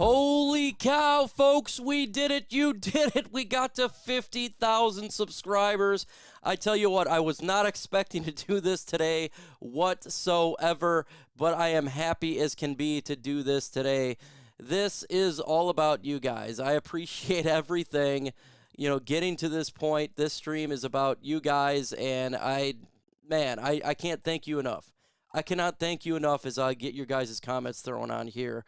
Holy cow, folks, we did it. You did it. We got to 50,000 subscribers. I tell you what, I was not expecting to do this today whatsoever, but I am happy as can be to do this today. This is all about you guys. I appreciate everything. You know, getting to this point, this stream is about you guys, and I can't thank you enough. I cannot thank you enough as I get your guys' comments thrown on here.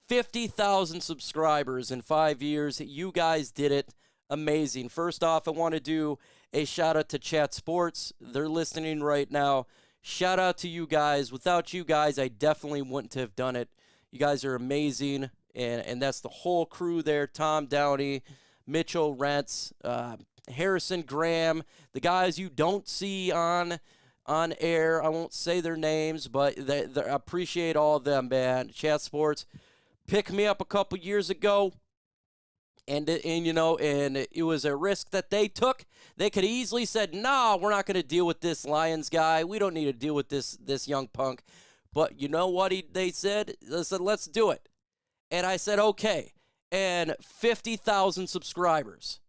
50,000 subscribers in 5 years. You guys did it. Amazing. First off, I want to do a shout out to Chat Sports. They're listening right now. Shout out to you guys. Without you guys, I definitely wouldn't have done it. You guys are amazing, and that's the whole crew there. Tom Downey, Mitchell Rentz, Harrison Graham, the guys you don't see on air. I won't say their names, but I appreciate all of them, man. Chat Sports picked me up a couple years ago, and it was a risk that they took. They could easily said, "No, we're not going to deal with this Lions guy. We don't need to deal with this young punk." But you know what they said? They said, "Let's do it." And I said, "Okay." And 50,000 subscribers.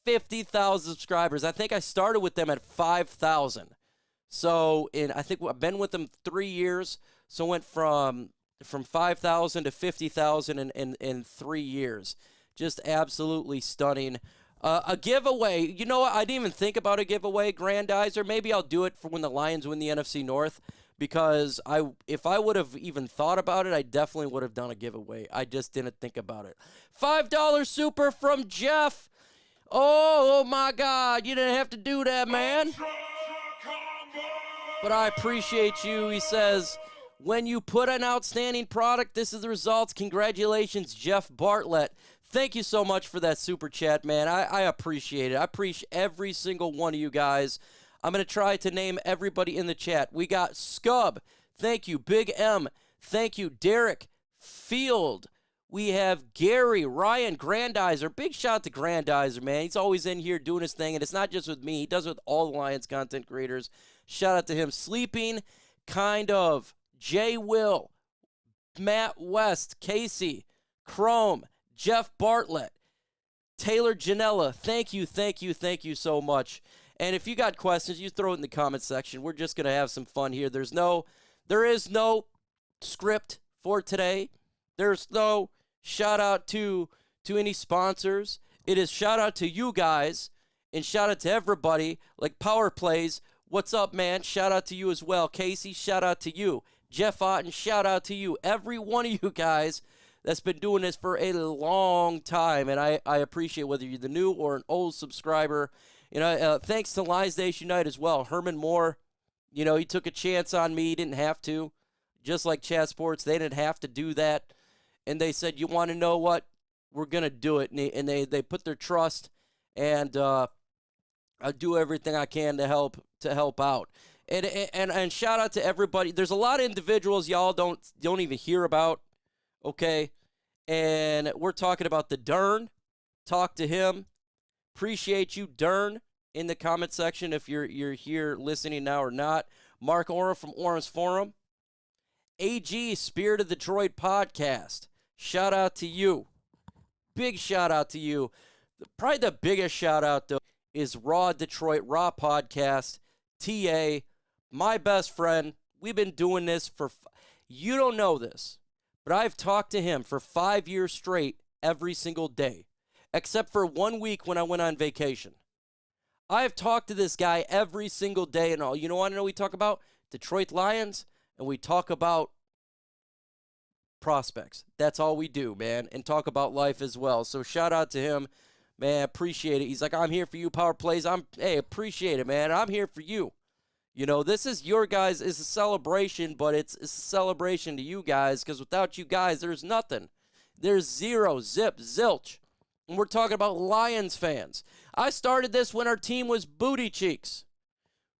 50,000 subscribers. I think I started with them at 5,000. So I think I've been with them 3 years. So went from 5,000 to 50,000 in 3 years. Just absolutely stunning. A giveaway. You know what? I didn't even think about a giveaway, Grandizer. Maybe I'll do it for when the Lions win the NFC North. Because if I would have even thought about it, I definitely would have done a giveaway. I just didn't think about it. $5 super from Jeff. Oh my God. You didn't have to do that, man. But I appreciate you. He says, when you put an outstanding product, this is the results. Congratulations, Jeff Bartlett. Thank you so much for that super chat, man. I appreciate it. I appreciate every single one of you guys. I'm going to try to name everybody in the chat. We got Scub. Thank you. Big M. Thank you. Derek Field. We have Gary, Ryan, Grandizer. Big shout out to Grandizer, man. He's always in here doing his thing, and it's not just with me. He does it with all the Lions content creators. Shout out to him. Sleeping, kind of. Jay Will, Matt West, Casey, Chrome, Jeff Bartlett, Taylor Janella. Thank you so much. And if you got questions, you throw it in the comment section. We're just going to have some fun here. There is no script for today. There's no shout out to any sponsors. It is shout out to you guys and shout out to everybody like Power Plays. What's up, man? Shout out to you as well. Casey, shout out to you. Jeff Otten, shout out to you. Every one of you guys that's been doing this for a long time, and I appreciate whether you're the new or an old subscriber. You know, thanks to Lions Nation Night as well. Herman Moore, you know, he took a chance on me. He didn't have to. Just like Chat Sports, they didn't have to do that. And they said, you want to know what? We're going to do it. And they put their trust, and I'll do everything I can to help out. And shout out to everybody. There's a lot of individuals y'all don't even hear about, okay? And we're talking about the Dern. Talk to him. Appreciate you, Dern, in the comment section if you're here listening now or not. Mark Ora from Orange Forum. AG, Spirit of Detroit podcast. Shout out to you. Big shout out to you. Probably the biggest shout out, though, is Raw Detroit, Raw Podcast. TA, my best friend. We've been doing this for, you don't know this, but I've talked to him for 5 years straight every single day. Except for 1 week when I went on vacation. I've talked to this guy every single day and all. You know what I know we talk about? Detroit Lions, and we talk about prospects. That's all we do, man, and talk about life as well. So shout out to him, man. Appreciate it. He's like, I'm here for you, Power Plays. Hey, appreciate it, man. I'm here for you. You know, this is your guys. It's a celebration, but it's a celebration to you guys because without you guys, there's nothing. There's zero, zip, zilch. And we're talking about Lions fans. I started this when our team was booty cheeks.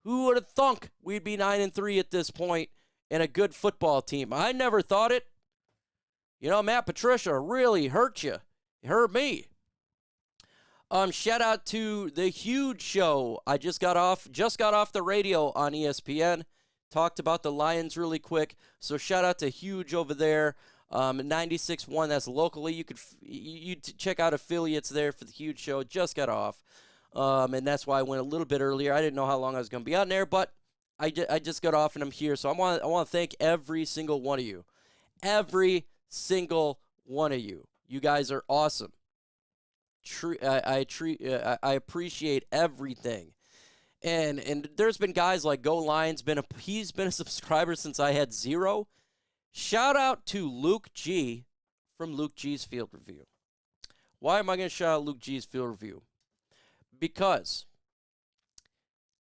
Who would have thunk we'd be 9-3 at this point and a good football team? I never thought it. You know, Matt Patricia really hurt you. It hurt me. Shout out to the Huge Show. I just got off the radio on ESPN. Talked about the Lions really quick. So shout out to Huge over there. 96.1, that's locally. You could check out affiliates there for the huge show. Just got off. And that's why I went a little bit earlier. I didn't know how long I was going to be on there, but I just got off and I'm here. So I want to thank every single one of you. Every single one of you. You guys are awesome. I appreciate everything. And there's been guys like Go Lions, he's been a subscriber since I had 0. Shout out to Luke G from Luke G's Field Review. Why am I going to shout out Luke G's Field Review? Because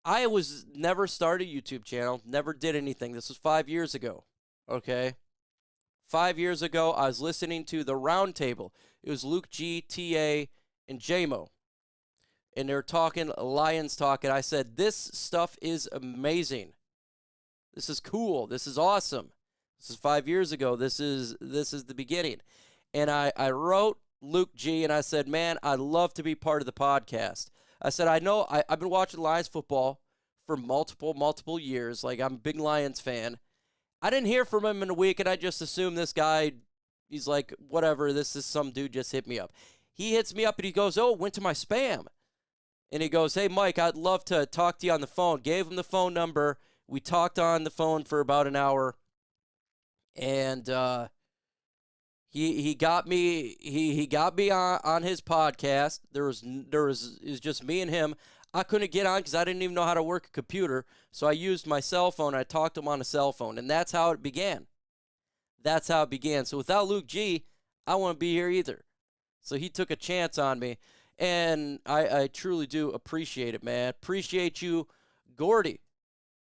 I was never started a YouTube channel, never did anything. This was 5 years ago, okay? 5 years ago, I was listening to the Roundtable. It was Luke G, TA, and JMO. And they're talking Lions talk, and I said, this stuff is amazing. This is cool. This is awesome. This is 5 years ago. This is the beginning. And I wrote Luke G, and I said, man, I'd love to be part of the podcast. I said, I know I've been watching Lions football for multiple years. Like, I'm a big Lions fan. I didn't hear from him in a week, and I just assumed this guy, he's like, whatever, this is some dude just hit me up. He hits me up, and he goes, oh, it went to my spam. And he goes, hey, Mike, I'd love to talk to you on the phone. Gave him the phone number. We talked on the phone for about an hour. And he got me on his podcast. It was just me and him. I couldn't get on because I didn't even know how to work a computer. So I used my cell phone. I talked to him on a cell phone, and that's how it began. That's how it began. So without Luke G, I wouldn't be here either. So he took a chance on me, and I truly do appreciate it, man. Appreciate you, Gordy.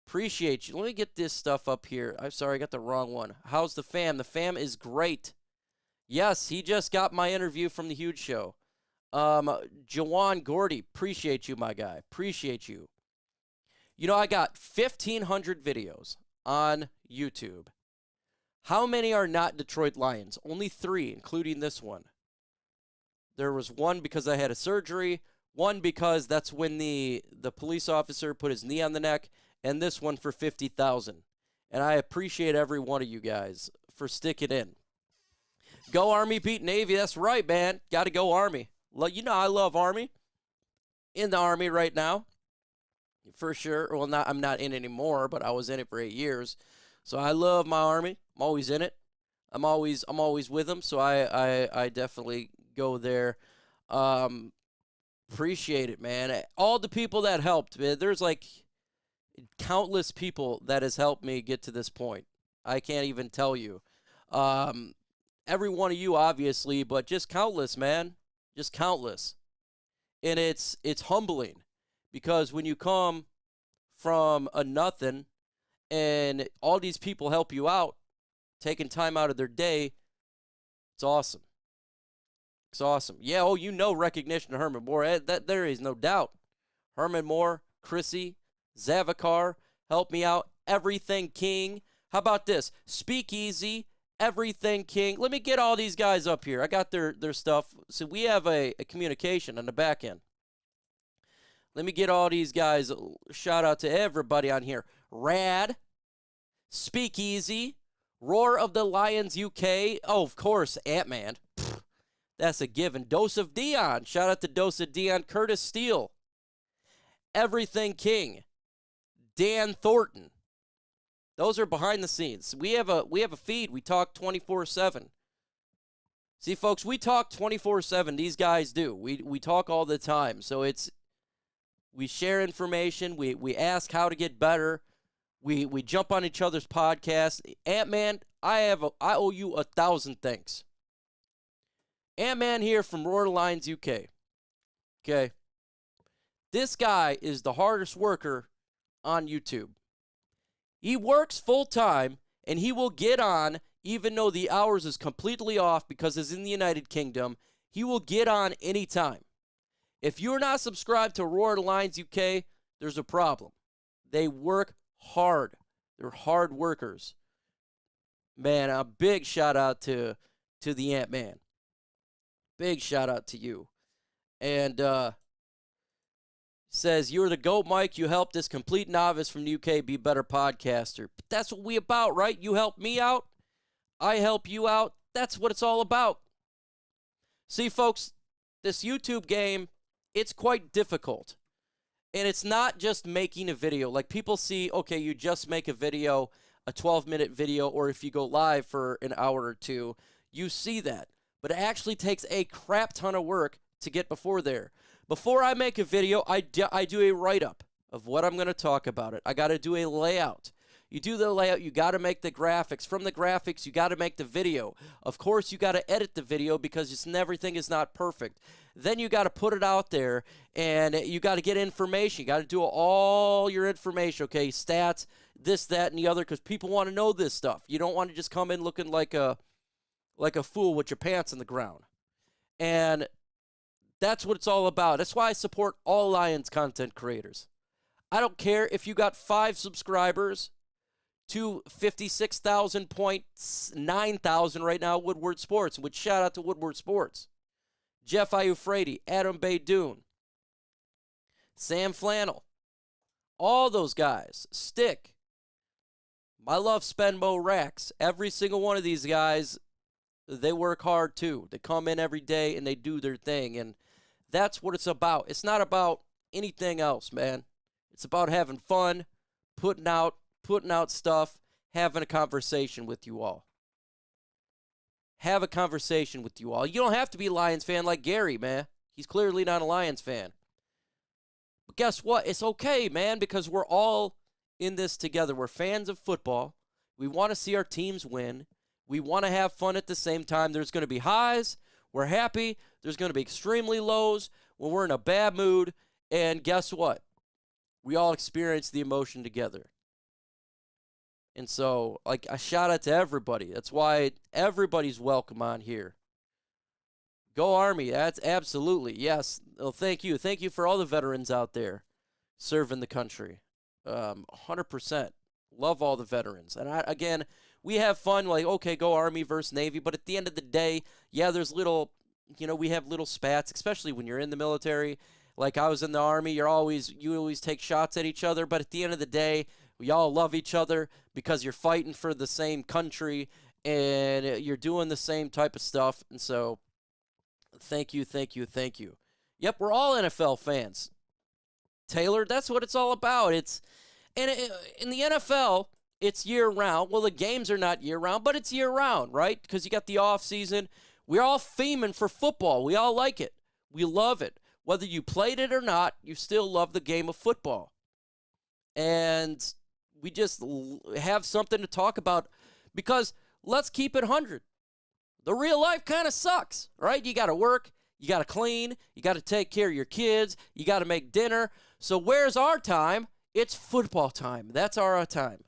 Appreciate you. Let me get this stuff up here. I'm sorry, I got the wrong one. How's the fam? The fam is great. Yes, he just got my interview from the huge show. Jawan Gordy, appreciate you, my guy. Appreciate you. You know, I got 1,500 videos on YouTube. How many are not Detroit Lions? Only 3, including this one. There was one because I had a surgery, one because that's when the police officer put his knee on the neck, and this one for 50,000. And I appreciate every one of you guys for sticking in. Go Army, beat Navy. That's right, man. Got to go Army. You know I love Army. In the Army right now, for sure. Well, I'm not in anymore, but I was in it for 8 years. So I love my Army. I'm always in it. I'm always with them. So I definitely go there. Appreciate it, man. All the people that helped, man. There's like countless people that has helped me get to this point. I can't even tell you. Every one of you, obviously, but just countless, man. Just countless. And it's humbling because when you come from a nothing and all these people help you out, taking time out of their day, it's awesome. It's awesome. Yeah, oh, you know recognition to Herman Moore. There is no doubt. Herman Moore, Chrissy, Zavikar, help me out. Everything King. How about this? Speakeasy, Everything King. Let me get all these guys up here. I got their stuff. So we have a communication on the back end. Let me get all these guys. Shout out to everybody on here. Rad, Speakeasy, Roar of the Lions UK. Oh, of course, Ant-Man. That's a given. Dose of Dion. Shout out to Dose of Dion. Curtis Steele. Everything King. Dan Thornton. Those are behind the scenes. We have a feed. We talk 24/7. See, folks, we talk 24/7. These guys do. We talk all the time. So we share information. We ask how to get better. We jump on each other's podcasts. Ant-Man, I owe you 1,000 thanks. Ant-Man here from Roar Lions UK. Okay. This guy is the hardest worker on YouTube. He works full-time, and he will get on, even though the hours is completely off because it's in the United Kingdom. He will get on anytime. If you're not subscribed to Roar Lions UK, there's a problem. They work hard. They're hard workers. Man, a big shout-out to the Ant-Man. Big shout-out to you. And says, you're the GOAT, Mike. You helped this complete novice from the UK be a better podcaster. But that's what we about, right? You help me out. I help you out. That's what it's all about. See, folks, this YouTube game, it's quite difficult. And it's not just making a video. Like, people see, okay, you just make a video, a 12-minute video, or if you go live for an hour or two, you see that. But it actually takes a crap ton of work to get before there. Before I make a video, I do a write-up of what I'm going to talk about it. I got to do a layout. You do the layout, you got to make the graphics. From the graphics, you got to make the video. Of course, you got to edit the video because everything is not perfect. Then you got to put it out there, and you got to get information. You got to do all your information, okay, stats, this, that, and the other, because people want to know this stuff. You don't want to just come in looking like a fool with your pants on the ground. And that's what it's all about. That's why I support all Lions content creators. I don't care if you got 5 subscribers to 56,000.9,000 right now, Woodward Sports, which shout out to Woodward Sports. Jeff Iufredi, Adam Baydoun, Sam Flannel, all those guys, Stick, my love Spenmo Rax, every single one of these guys, they work hard too. They come in every day and they do their thing, and that's what it's about. It's not about anything else, man. It's about having fun, putting out stuff, having a conversation with you all. Have a conversation with you all. You don't have to be a Lions fan like Gary, man. He's clearly not a Lions fan. But guess what? It's okay, man, because we're all in this together. We're fans of football. We want to see our teams win. We want to have fun at the same time. There's going to be highs. We're happy. There's going to be extremely lows when we're in a bad mood. And guess what? We all experience the emotion together. And so, like, a shout out to everybody. That's why everybody's welcome on here. Go Army. That's absolutely, yes. Well, thank you. Thank you for all the veterans out there serving the country. 100%. Love all the veterans. And, again, we have fun, like, okay, go Army versus Navy. But at the end of the day, yeah, there's little, we have little spats, especially when you're in the military. Like, I was in the Army. You always take shots at each other. But at the end of the day, we all love each other because you're fighting for the same country and you're doing the same type of stuff. And so, thank you, thank you, thank you. Yep, we're all NFL fans. Taylor, that's what it's all about. In the NFL, it's year-round. Well, the games are not year-round, but it's year-round, right? Because you got the off-season. We're all fiending for football. We all like it. We love it. Whether you played it or not, you still love the game of football. And we just have something to talk about because let's keep it 100. The real life kind of sucks, right? You got to work, you got to clean, you got to take care of your kids, you got to make dinner. So where's our time? It's football time. That's our time.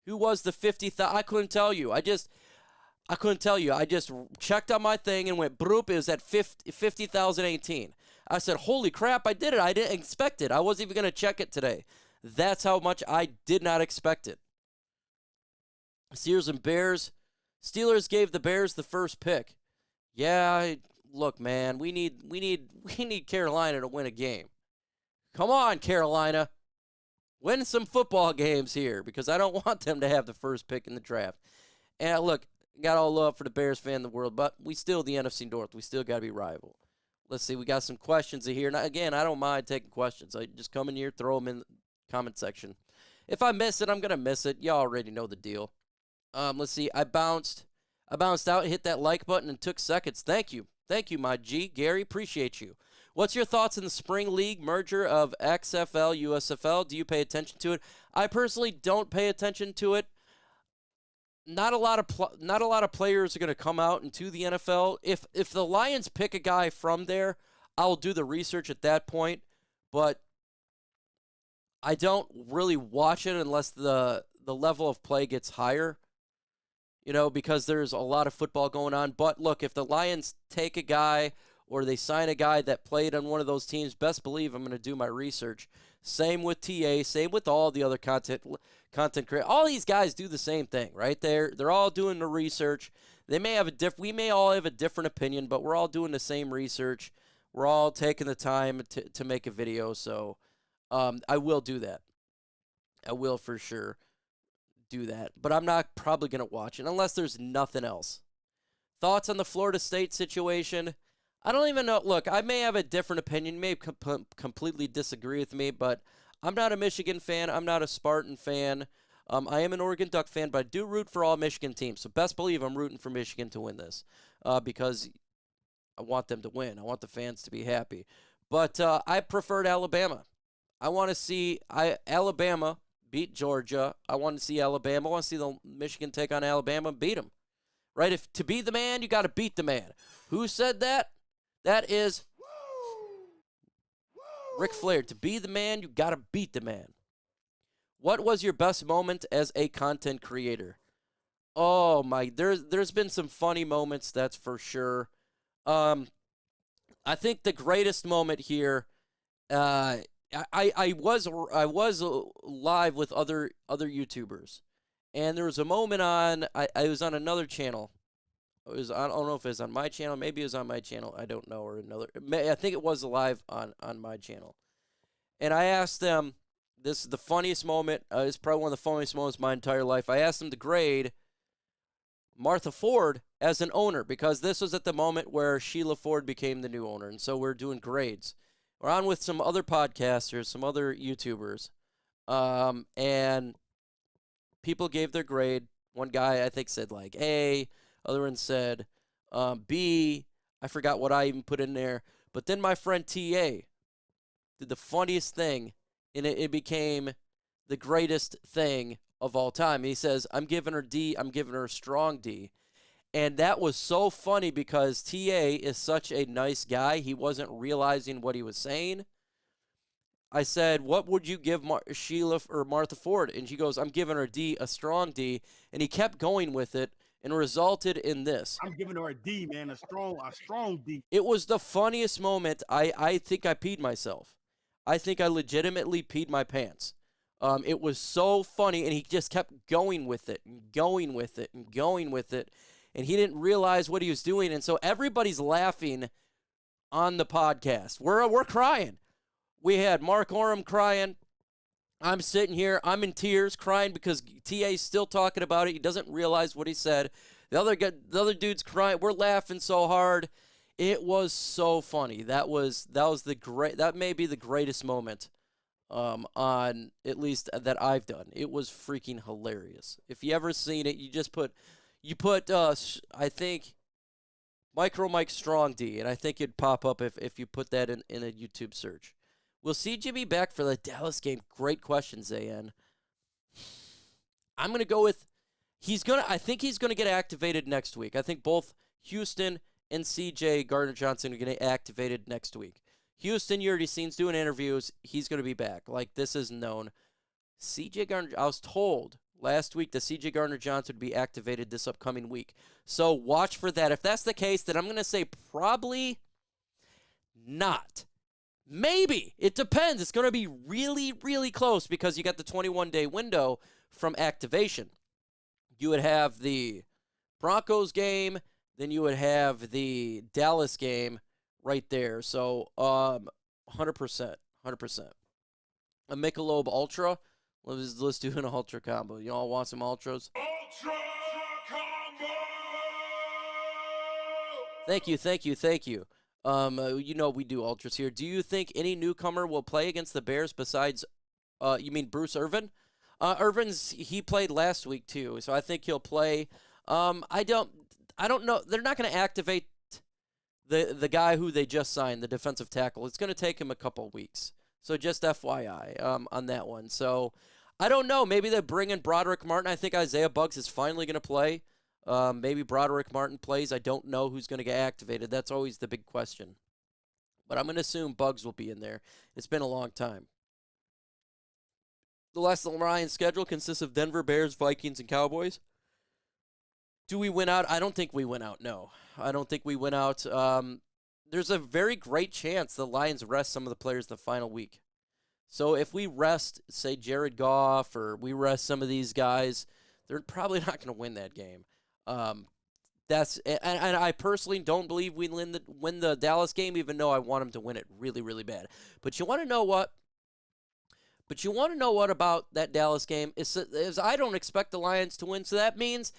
Who was the 50th? I couldn't tell you. I couldn't tell you. I just checked on my thing and went, broop, it was at 50,018. I said, holy crap, I did it. I didn't expect it. I wasn't even going to check it today. That's how much I did not expect it. Steelers and Bears. Steelers gave the Bears the first pick. Yeah, look, man, we need Carolina to win a game. Come on, Carolina. Win some football games here because I don't want them to have the first pick in the draft. And look, got all love for the Bears fan in the world, but we still the NFC North. We still got to be rival. Let's see, we got some questions here. Now, again, I don't mind taking questions. I just come in here, throw them in the comment section. If I miss it, I'm going to miss it. You already know the deal. Let's see. I bounced out, hit that like button, and took seconds. Thank you. Thank you, my G. Gary, appreciate you. What's your thoughts on the Spring League merger of XFL, USFL? Do you pay attention to it? I personally don't pay attention to it. Not a lot of players are going to come out into the NFL. If the Lions pick a guy from there, I'll do the research at that point. But I don't really watch it unless the level of play gets higher. Because there's a lot of football going on. But look, if the Lions take a guy or they sign a guy that played on one of those teams, best believe I'm going to do my research. Same with TA, same with all the other content creators. All these guys do the same thing, right? They're all doing the research. We may all have a different opinion, but we're all doing the same research. We're all taking the time to make a video, so I will do that. I will for sure do that, but I'm not probably going to watch it unless there's nothing else. Thoughts on the Florida State situation? I don't even know. Look, I may have a different opinion. You may completely disagree with me, but I'm not a Michigan fan. I'm not a Spartan fan. I am an Oregon Duck fan, but I do root for all Michigan teams. So best believe I'm rooting for Michigan to win this because I want them to win. I want the fans to be happy. But I preferred Alabama. I want to see Alabama beat Georgia. I want to see Alabama. I want to see the Michigan take on Alabama and beat them. Right? If to be the man, you got to beat the man. Who said that? That is Ric Flair. To be the man, you got to beat the man. What was your best moment as a content creator? Oh my, there's been some funny moments, that's for sure. I think the greatest moment here, I was live with other YouTubers, and there was a moment on I was on another channel. I don't know if it was on my channel, maybe it was on my channel, I don't know, or another. I think it was live on my channel, and I asked them. This is the funniest moment. It's probably one of the funniest moments of my entire life. I asked them to grade Martha Ford as an owner because this was at the moment where Sheila Ford became the new owner, and so we're doing grades. We're on with some other podcasters, some other YouTubers, and people gave their grade. One guy, I think, said like A. Other one said B. I forgot what I even put in there. But then my friend T.A. did the funniest thing, and it became the greatest thing of all time. He says, I'm giving her D. I'm giving her a strong D. And that was so funny because T.A. is such a nice guy. He wasn't realizing what he was saying. I said, what would you give Sheila or Martha Ford? And she goes, I'm giving her D, a strong D. And he kept going with it and resulted in this. I'm giving her a D, man, a strong D. It was the funniest moment. I think I peed myself. I think I legitimately peed my pants. It was so funny, and he just kept going with it and going with it and going with it, and he didn't realize what he was doing, and so everybody's laughing on the podcast. We're crying. We had Mark Oram crying. I'm sitting here. I'm in tears crying because TA's still talking about it. He doesn't realize what he said. The other dude's crying. We're laughing so hard. It was so funny. That may be the greatest moment on at least that I've done. It was freaking hilarious. If you ever seen it, you put I think Micro Mike Strong D, and I think it'd pop up if you put that in a YouTube search. Will CJ be back for the Dallas game? Great question, Zayn. I'm gonna go with I think he's gonna get activated next week. I think both Houston and CJ Gardner-Johnson are going to get activated next week. Houston, you already seen doing interviews. He's going to be back. Like, this is known. CJ Gardner, I was told last week that CJ Gardner-Johnson would be activated this upcoming week. So watch for that. If that's the case, then I'm going to say probably not. Maybe. It depends. It's going to be really, really close because you got the 21-day window from activation. You would have the Broncos game, then you would have the Dallas game right there. So 100%. 100%. A Michelob Ultra. Let's do an Ultra combo. You all want some Ultras? Ultra combo! Thank you. You know we do Ultras here. Do you think any newcomer will play against the Bears besides, you mean Bruce Irvin? He played last week too, so I think he'll play. I don't know. They're not going to activate the guy who they just signed, the defensive tackle. It's going to take him a couple weeks. So just FYI on that one. So I don't know. Maybe they bring in Broderick Martin. I think Isaiah Buggs is finally going to play. Maybe Broderick Martin plays. I don't know who's going to get activated. That's always the big question. But I'm going to assume Buggs will be in there. It's been a long time. The last Lions schedule consists of Denver, Bears, Vikings, and Cowboys. Do we win out? I don't think we win out, no. I don't think we win out. There's a very great chance the Lions rest some of the players the final week. So if we rest, say, Jared Goff, or we rest some of these guys, they're probably not going to win that game. And I personally don't believe we win the Dallas game, even though I want them to win it really, really bad. But you want to know what? About that Dallas game is I don't expect the Lions to win, so that means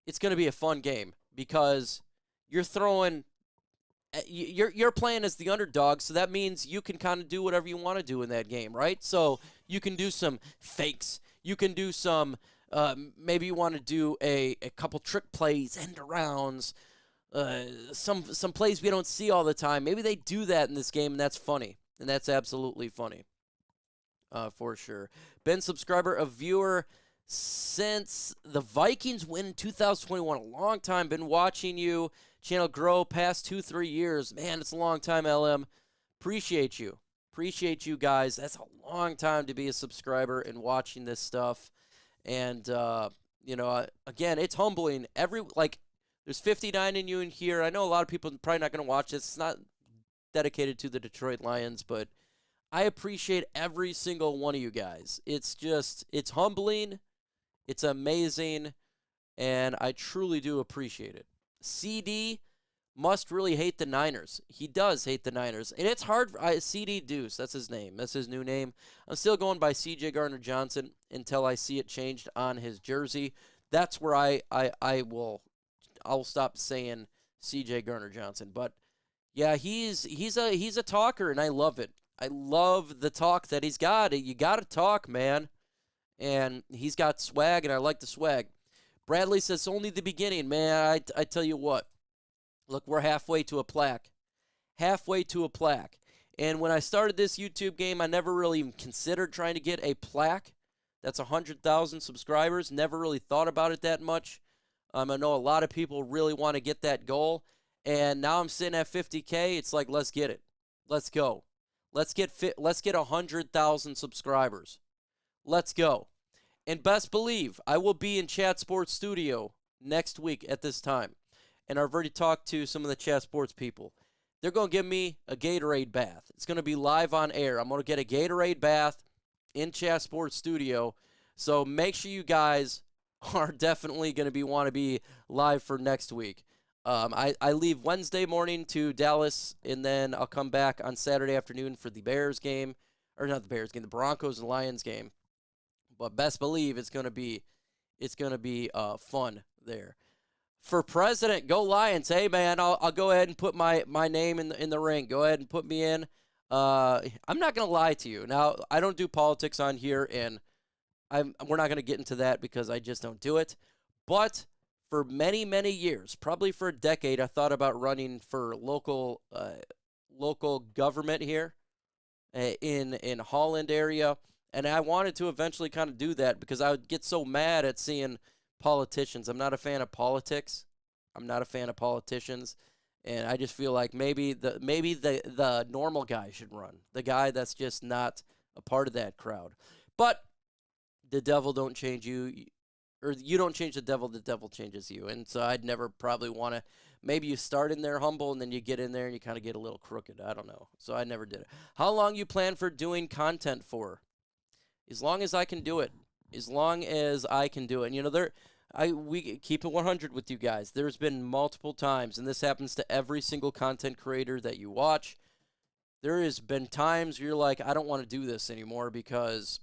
it's going to be a fun game. because you're throwing. You're playing as the underdog, so that means you can kind of do whatever you want to do in that game, right? So you can do some fakes. You can do some. Maybe you want to do a couple trick plays, end arounds, some plays we don't see all the time. Maybe they do that in this game, and that's funny, and that's absolutely funny, for sure. Been subscriber, a viewer since the Vikings win in 2021. A long time. Been watching you channel grow past 2-3 years. Man, it's a long time, LM. Appreciate you. Appreciate you guys. That's a long time to be a subscriber and watching this stuff. And, you know, again, it's humbling. There's 59 in you in here. I know a lot of people are probably not going to watch this. It's not dedicated to the Detroit Lions, but I appreciate every single one of you guys. It's humbling. It's amazing. And I truly do appreciate it. CD must really hate the Niners. He does hate the Niners. And it's hard. CD Deuce, that's his name. That's his new name. I'm still going by CJ Gardner-Johnson until I see it changed on his jersey. That's where I'll stop saying CJ Gardner-Johnson. But yeah, he's a talker, and I love it. I love the talk that he's got. You got to talk, man. And he's got swag, and I like the swag. Bradley says, only the beginning, man. I tell you what. Look, we're halfway to a plaque. Halfway to a plaque. And when I started this YouTube game, I never really even considered trying to get a plaque. That's 100,000 subscribers. Never really thought about it that much. I know a lot of people really want to get that goal. And now I'm sitting at 50K. It's like, let's get it. Let's go. Let's get 100,000 subscribers. Let's go. And best believe, I will be in Chat Sports Studio next week at this time. And I've already talked to some of the Chat Sports people. They're going to give me a Gatorade bath. It's going to be live on air. I'm going to get a Gatorade bath in Chat Sports Studio. So make sure you guys are definitely going to want to be live for next week. I leave Wednesday morning to Dallas, and then I'll come back on Saturday afternoon for the Bears game. Or not the Bears game, the Broncos and Lions game. But best believe it's going to be fun there. For president, go Lions. Hey, man, I'll go ahead and put my name in the ring. Go ahead and put me in. I'm not going to lie to you. Now, I don't do politics on here, and we're not going to get into that because I just don't do it. But for many, many years, probably for a decade, I thought about running for local government here in Holland area. And I wanted to eventually kind of do that because I would get so mad at seeing politicians. I'm not a fan of politics. I'm not a fan of politicians. And I just feel like maybe the normal guy should run. The guy that's just not a part of that crowd. But the devil don't change you. Or you don't change the devil changes you. And so I'd never probably want to. Maybe you start in there humble and then you get in there and you kind of get a little crooked. I don't know. So I never did it. How long you plan for doing content for? As long as I can do it. As long as I can do it. And, you know, we keep it 100 with you guys. There's been multiple times, and this happens to every single content creator that you watch. There has been times where you're like, I don't want to do this anymore because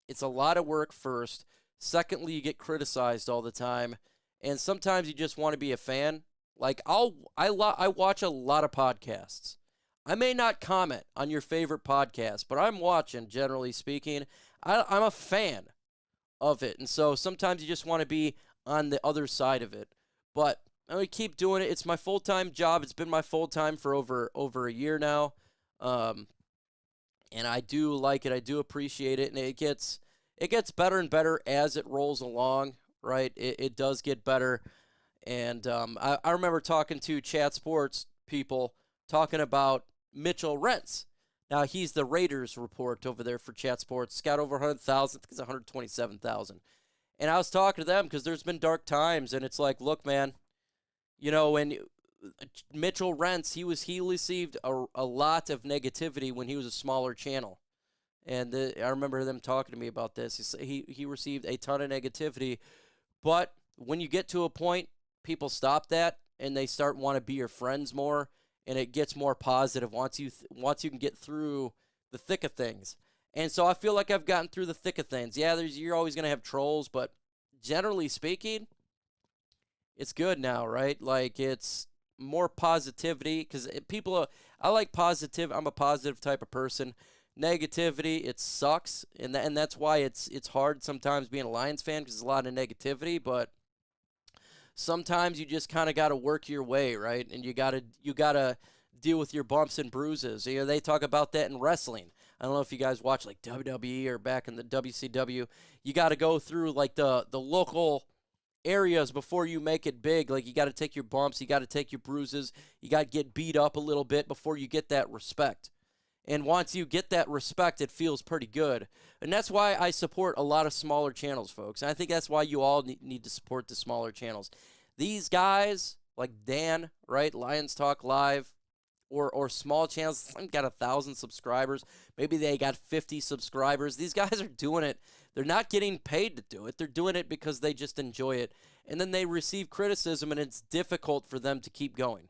it's a lot of work first. Secondly, you get criticized all the time. And sometimes you just want to be a fan. Like, I watch a lot of podcasts. I may not comment on your favorite podcast, but I'm watching, generally speaking. I'm a fan of it. And so sometimes you just want to be on the other side of it. But I'm going to keep doing it. It's my full-time job. It's been my full-time for over a year now. And I do like it. I do appreciate it. And it gets better and better as it rolls along, right? It does get better. And I remember talking to Chat Sports people talking about Mitchell Rentz. Now, he's the Raiders report over there for Chat Sports. It's got over 100,000. I think it's 127,000. And I was talking to them because there's been dark times. And it's like, look, man, you know, when Mitchell Rentz, he received a lot of negativity when he was a smaller channel. And I remember them talking to me about this. He received a ton of negativity. But when you get to a point, people stop that, and they start want to be your friends more. And it gets more positive once you can get through the thick of things. And so I feel like I've gotten through the thick of things. Yeah, you're always going to have trolls, but generally speaking, it's good now, right? Like it's more positivity because I like positive. I'm a positive type of person. Negativity, it sucks, and that's why it's hard sometimes being a Lions fan because there's a lot of negativity. But sometimes you just kind of got to work your way, right? And you gotta deal with your bumps and bruises. You know, they talk about that in wrestling. I don't know if you guys watch like WWE or back in the WCW. You got to go through like the local areas before you make it big. Like you got to take your bumps, you got to take your bruises, you got to get beat up a little bit before you get that respect. And once you get that respect, it feels pretty good. And that's why I support a lot of smaller channels, folks. And I think that's why you all need to support the smaller channels. These guys, like Dan, right, Lions Talk Live, or small channels, some got 1,000 subscribers. Maybe they got 50 subscribers. These guys are doing it. They're not getting paid to do it. They're doing it because they just enjoy it. And then they receive criticism, and it's difficult for them to keep going.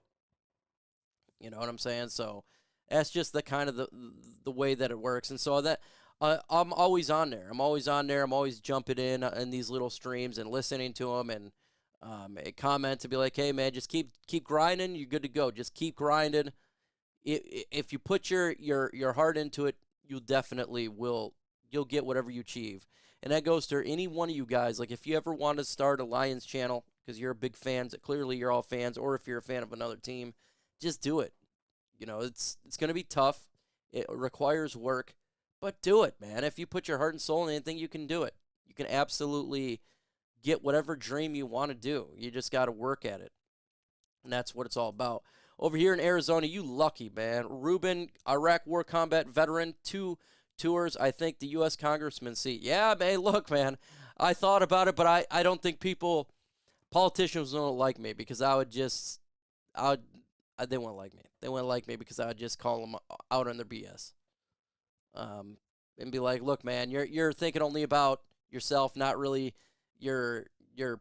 You know what I'm saying? So that's just the kind of the way that it works. And so that I'm always on there. I'm always on there. I'm always jumping in these little streams and listening to them and comment to be like, hey, man, just keep grinding. You're good to go. Just keep grinding. If you put your heart into it, you'll get whatever you achieve. And that goes to any one of you guys. Like if you ever want to start a Lions channel because you're a big fan, clearly you're all fans, or if you're a fan of another team, just do it. You know, it's going to be tough. It requires work, but do it, man. If you put your heart and soul in anything, you can do it. You can absolutely get whatever dream you want to do. You just got to work at it. And that's what it's all about. Over here in Arizona, you lucky, man. Ruben, Iraq War Combat Veteran, 2 tours. I think the U.S. Congressman seat. Yeah, man, look, man. I thought about it, but I don't think politicians don't like me because they wouldn't like me. They wouldn't like me because I would just call them out on their BS. And be like, look, man, you're thinking only about yourself, not really your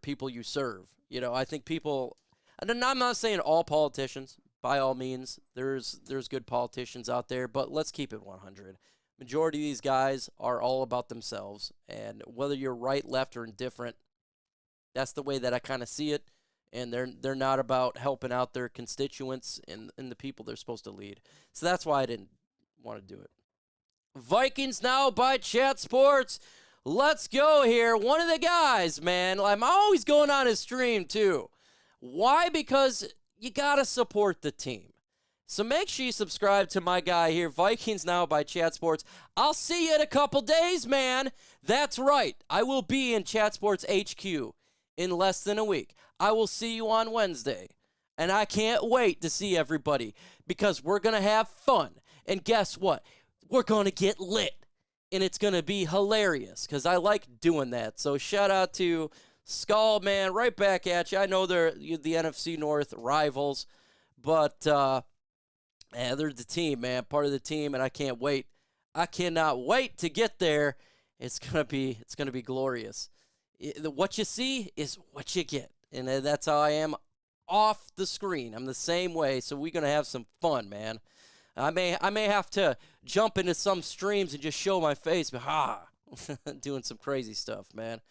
people you serve. You know, I think people, and I'm not saying all politicians, by all means, there's good politicians out there, but let's keep it 100. Majority of these guys are all about themselves, and whether you're right, left, or indifferent, that's the way that I kind of see it. And they're not about helping out their constituents and the people they're supposed to lead. So that's why I didn't want to do it. Vikings now by Chat Sports. Let's go here. One of the guys, man, I'm always going on his stream too. Why? Because you got to support the team. So make sure you subscribe to my guy here, Vikings Now by Chat Sports. I'll see you in a couple days, man. That's right. I will be in Chat Sports HQ in less than a week. I will see you on Wednesday. And I can't wait to see everybody because we're going to have fun. And guess what? We're going to get lit. And it's going to be hilarious because I like doing that. So shout out to Skull, man. Right back at you. I know they're the NFC North rivals. But they're the team, man. Part of the team. And I can't wait. I cannot wait to get there. It's going to be glorious. What you see is what you get. And that's how I am off the screen. I'm the same way, so we're going to have some fun, man. I may have to jump into some streams and just show my face, but doing some crazy stuff, man.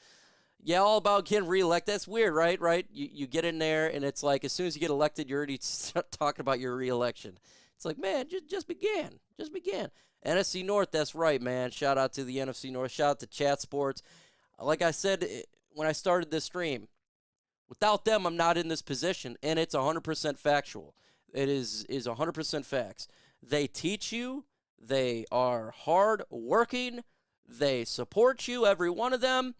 Yeah, all about getting reelected. That's weird, right? Right? You get in there, and it's like as soon as you get elected, you're already talking about your reelection. It's like, man, just begin. Just begin. NFC North, that's right, man. Shout out to the NFC North. Shout out to Chat Sports. Like I said when I started this stream, without them, I'm not in this position, and it's 100% factual. It is 100% facts. They teach you. They are hard working. They support you, every one of them,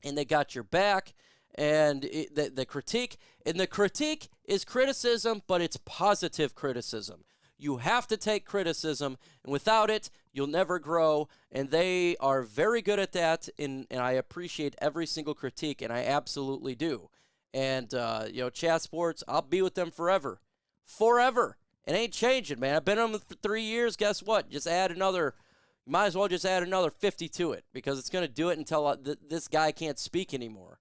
and they got your back. And the critique is criticism, but it's positive criticism. You have to take criticism, and without it, you'll never grow. And they are very good at that, and I appreciate every single critique, and I absolutely do. And, Chat Sports, I'll be with them forever. Forever. It ain't changing, man. I've been on them for 3 years. Guess what? You might as well just add another 50 to it because it's going to do it until this guy can't speak anymore.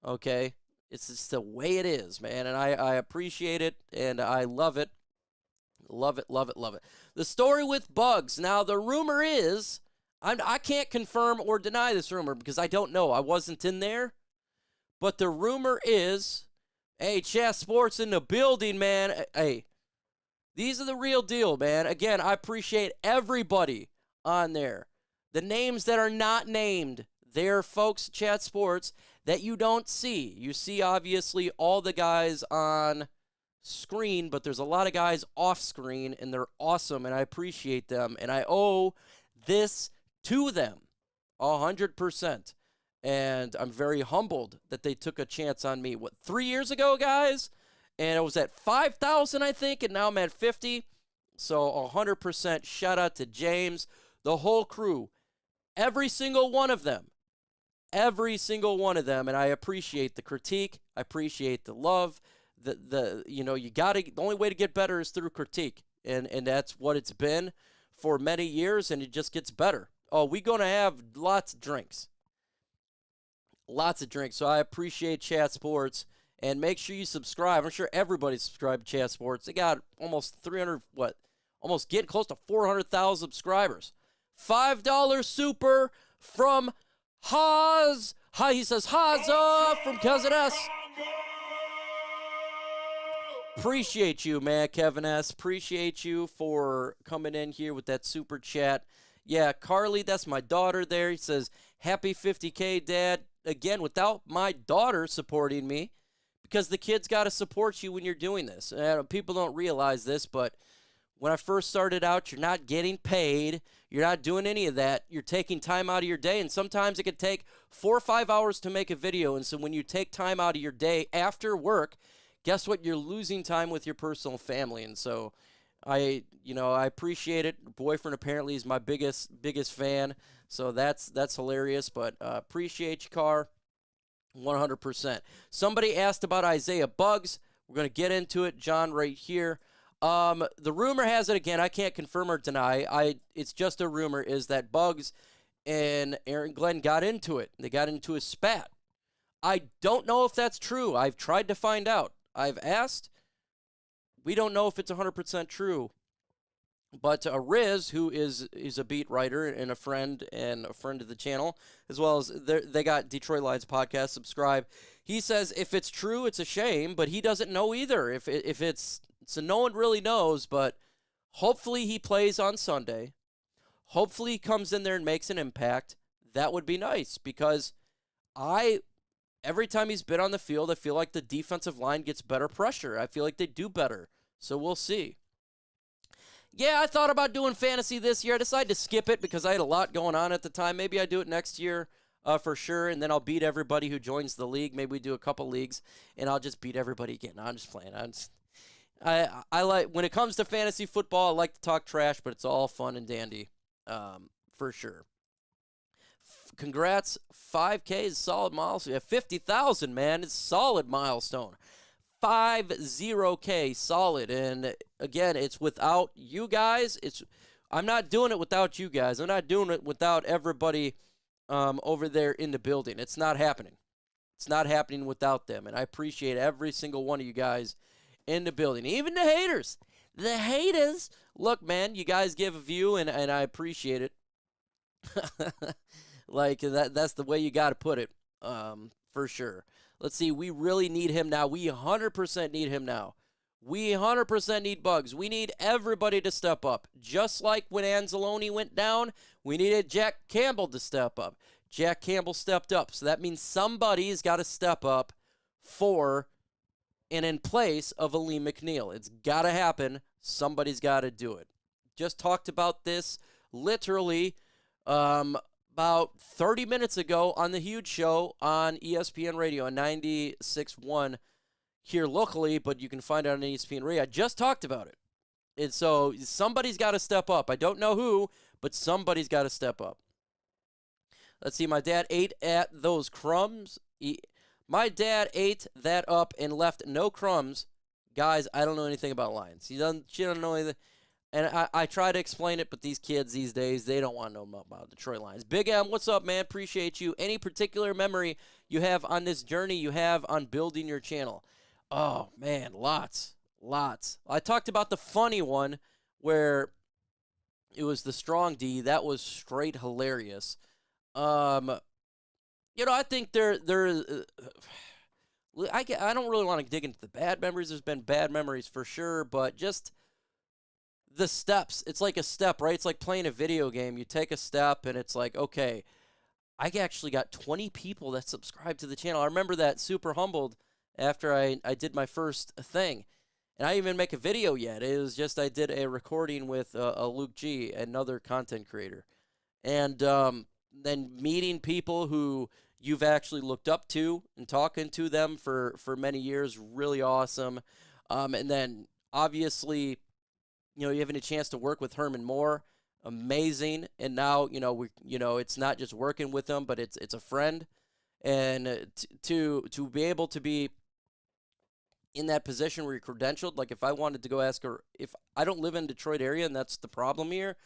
Okay? It's just the way it is, man. And I appreciate it, and I love it. Love it, love it, love it. The story with Bugs. Now, the rumor is, I can't confirm or deny this rumor because I don't know. I wasn't in there. But the rumor is Hey, Chat Sports in the building, man. Hey, these are the real deal, man. Again, I appreciate everybody on there. The names that are not named, they're folks, Chat Sports, that you don't see. You see, obviously, all the guys on screen, but there's a lot of guys off screen, and they're awesome, and I appreciate them, and I owe this to them 100%. And I'm very humbled that they took a chance on me. What, 3 years ago, guys? And it was at 5,000, I think, and now I'm at 50. So 100% shout out to James, the whole crew, every single one of them. Every single one of them, and I appreciate the critique. I appreciate the love. You gotta. The only way to get better is through critique, and that's what it's been for many years, and it just gets better. Oh, we're gonna have lots of drinks. So I appreciate Chat Sports, and make sure you subscribe. I'm sure everybody subscribed to Chat Sports. They got almost 300, almost getting close to 400,000 subscribers. $5 super from Haas. Hi, he says Haza from Cousin S. Appreciate you, man, Kevin S. Appreciate you for coming in here with that super chat. Yeah, Carly, that's my daughter there. He says, happy 50K, Dad. Again, without my daughter supporting me, because the kids got to support you when you're doing this. People don't realize this, but when I first started out, you're not getting paid. You're not doing any of that. You're taking time out of your day, and sometimes it could take 4 or 5 hours to make a video. And so when you take time out of your day after work, guess what? You're losing time with your personal family. And so I appreciate it. Boyfriend apparently is my biggest fan. So that's hilarious, but appreciate you, Car, 100%. Somebody asked about Isaiah Buggs. We're going to get into it, John, right here. The rumor has it, again, I can't confirm or deny, it's just a rumor, is that Buggs and Aaron Glenn got into it. They got into a spat. I don't know if that's true. I've tried to find out. I've asked. We don't know if it's 100% true. But Riz, who is a beat writer and a friend of the channel, as well as they got Detroit Lions podcast, subscribe. He says if it's true, it's a shame, but he doesn't know either. If it's so, no one really knows. But hopefully he plays on Sunday. Hopefully he comes in there and makes an impact. That would be nice, because every time he's been on the field, I feel like the defensive line gets better pressure. I feel like they do better. So we'll see. Yeah, I thought about doing fantasy this year. I decided to skip it because I had a lot going on at the time. Maybe I do it next year for sure, and then I'll beat everybody who joins the league. Maybe we do a couple leagues, and I'll just beat everybody again. No, I'm just playing. I like, when it comes to fantasy football, I like to talk trash, but it's all fun and dandy for sure. Congrats, 5K is a solid milestone. Yeah, 50,000, man, it's a solid milestone. 50K solid, and again, it's without you guys. I'm not doing it without you guys. I'm not doing it without everybody over there in the building. It's not happening. It's not happening without them, and I appreciate every single one of you guys in the building, even the haters. The haters. Look, man, you guys give a view, and I appreciate it. Like, that's the way you got to put it, for sure. Let's see, we really need him now. We 100% need him now. We 100% need Buggs. We need everybody to step up. Just like when Anzalone went down, we needed Jack Campbell to step up. Jack Campbell stepped up. So that means somebody's got to step up for and in place of Aleem McNeil. It's got to happen. Somebody's got to do it. Just talked about this literally about 30 minutes ago on the Huge Show on ESPN Radio on 96.1 here locally, but you can find it on ESPN Radio. I just talked about it. And so somebody's got to step up. I don't know who, but somebody's got to step up. Let's see, my dad ate at those crumbs. My dad ate that up and left no crumbs. Guys, I don't know anything about Lions. She doesn't know anything. And I try to explain it, but these kids these days, they don't want to know about Detroit Lions. Big M, what's up, man? Appreciate you. Any particular memory you have on this journey you have on building your channel? Oh, man, lots. I talked about the funny one where it was the strong D. That was straight hilarious. I think I don't really want to dig into the bad memories. There's been bad memories for sure, but just the steps. It's like a step, right? It's like playing a video game. You take a step, and it's like, okay, I actually got 20 people that subscribed to the channel. I remember that, super humbled after I did my first thing. And I didn't even make a video yet. It was just I did a recording with a Luke G, another content creator. And then meeting people who you've actually looked up to and talking to them for many years, really awesome. And then obviously, you know, you having a chance to work with Herman Moore, amazing. And now, it's not just working with him, but it's a friend. And to be able to be in that position where you're credentialed, like if I wanted to go ask her, if I don't live in Detroit area, and that's the problem here,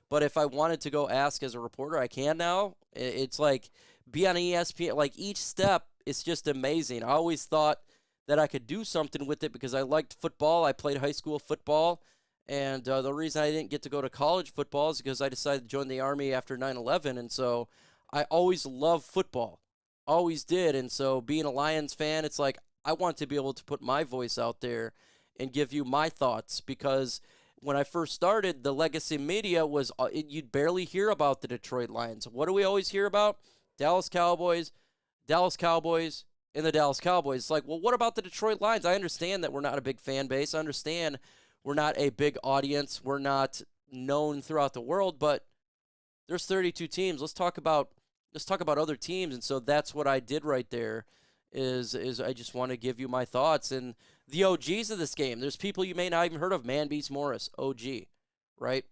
but if I wanted to go ask as a reporter, I can now. It's like be on ESPN. Like each step is just amazing. I always thought that I could do something with it because I liked football. I played high school football. And the reason I didn't get to go to college football is because I decided to join the Army after 9/11. And so I always loved football. Always did. And so being a Lions fan, it's like I want to be able to put my voice out there and give you my thoughts, because when I first started, the legacy media was you'd barely hear about the Detroit Lions. What do we always hear about? Dallas Cowboys, and the Dallas Cowboys. It's like, well, what about the Detroit Lions? I understand that we're not a big fan base. I understand we're not a big audience. We're not known throughout the world, but there's 32 teams. Let's talk about other teams. And so that's what I did right there. Is I just want to give you my thoughts and the OGs of this game. There's people you may not even heard of. Man Beats Morris, OG, right?